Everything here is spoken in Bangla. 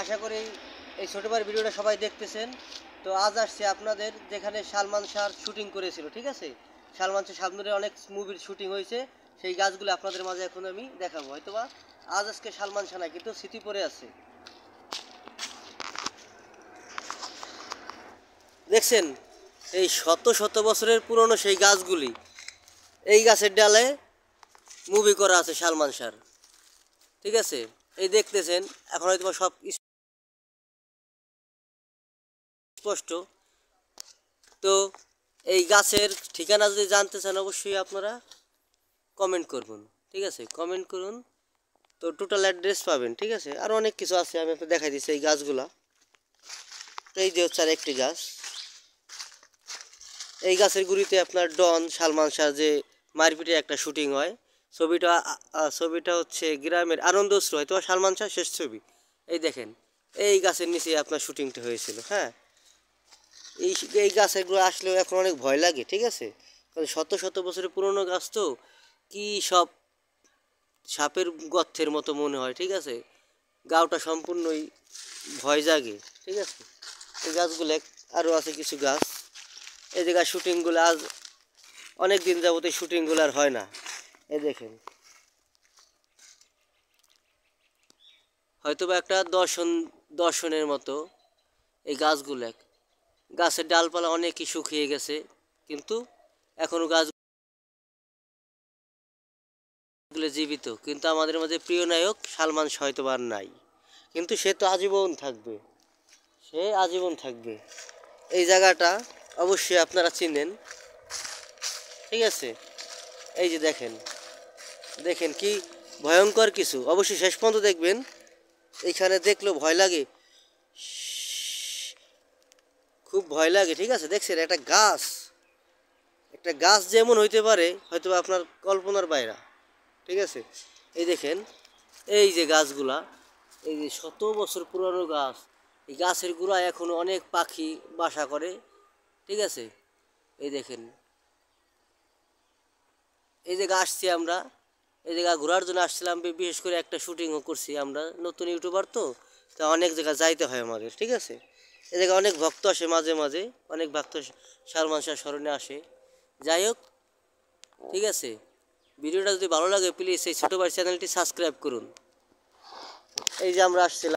আশা করি এই ছোট ভাইয়ের ভিডিওটা সবাই দেখতেছেন। তো আজ আসছে আপনাদের যেখানে সালমান শাহ শুটিং করেছিল, ঠিক আছে। সালমান শাহ সামনে অনেক মুভির শুটিং হয়েছে, সেই গাছগুলো আপনাদের মাঝে এখন আমি দেখাবো। হয়তোবা আজকে সালমান শাহ না, কিন্তু স্মৃতি পড়ে আছে। দেখছেন এই শত শত বছরের পুরনো সেই গাছগুলি, এই গাছের ডালে মুভি করা আছে সালমান শাহ, ঠিক আছে। এই দেখতেছেন এখন হয়তো সব স্পষ্ট। তো এই গাছের ঠিকানা যদি জানতে চান অবশ্যই আপনারা কমেন্ট করুন, ঠিক আছে, কমেন্ট করুন। তো টোটাল অ্যাড্রেস পাবেন, ঠিক আছে। আর অনেক কিছু আছে, আমি আপনাকে দেখাই দিচ্ছি এই গাছগুলা। এই যে হচ্ছে আর একটি গাছ, এই গাছের গুড়িতে আপনার ডন সালমান শাহ যে মারপিটে একটা শুটিং হয়, ছবিটা হচ্ছে গ্রামের আনন্দশ্রু, হয়তো সালমান শাহ শেষ ছবি। এই দেখেন এই গাছের নিচে আপনার শুটিংটা হয়েছিল, হ্যাঁ। এই এই গাছগুলো আসলেও এখন অনেক ভয় লাগে, ঠিক আছে, কারণ শত শত বছরের পুরনো গাছ তো, কি সব সাপের গর্তের মতো মনে হয়, ঠিক আছে। গাওটা সম্পূর্ণই ভয় জাগে, ঠিক আছে। এই গাছগুলো আরও আছে কিছু গাছ। এই জায়গায় শুটিংগুলো আজ অনেক দিন যাবত এই শুটিংগুলো আর হয় না। এই দেখেন হয়তো বা একটা দর্শনের মতো এই গাছগুলো, গাছের ডালপালা অনেকই শুকিয়ে গেছে, কিন্তু এখনও গাছগুলো জীবিত। কিন্তু আমাদের মধ্যে প্রিয় নায়ক সালমান শাহ হয়তো আর নাই, কিন্তু সে তো আজীবন থাকবে, সে আজীবন থাকবে। এই জায়গাটা অবশ্যই আপনারা চিনেন, ঠিক আছে। এই যে দেখেন, দেখেন কি ভয়ঙ্কর কিছু, অবশ্যই শেষ পর্যন্ত দেখবেন। এইখানে দেখলেও ভয় লাগে, খুব ভয় লাগে, ঠিক আছে। দেখছেন একটা গাছ যেমন হইতে পারে হয়তো আপনার কল্পনার বাইরে, ঠিক আছে। এই দেখেন এই যে গাছগুলা, এই যে শত বছর পুরানো গাছ, এই গাছের গোড়ায় এখনো অনেক পাখি বাসা করে, ঠিক আছে। এই দেখেন এই জায়গা আসছি আমরা, এই জায়গা ঘোরার জন্য আসছিলাম, বিশেষ করে একটা শুটিংও করছি আমরা, নতুন ইউটিউবার তো, তা অনেক জায়গা যাইতে হয় আমাদের, ঠিক আছে। এই জায়গায় অনেক ভক্ত আসে মাঝে মাঝে, অনেক ভক্ত সালমান শাহ স্মরণে আসে। যাই হোক, ঠিক আছে, ভিডিওটা যদি ভালো লাগে প্লিজ এই ছোটো ভাই চ্যানেলটি সাবস্ক্রাইব করুন। এই যে আমরা আসছিলাম।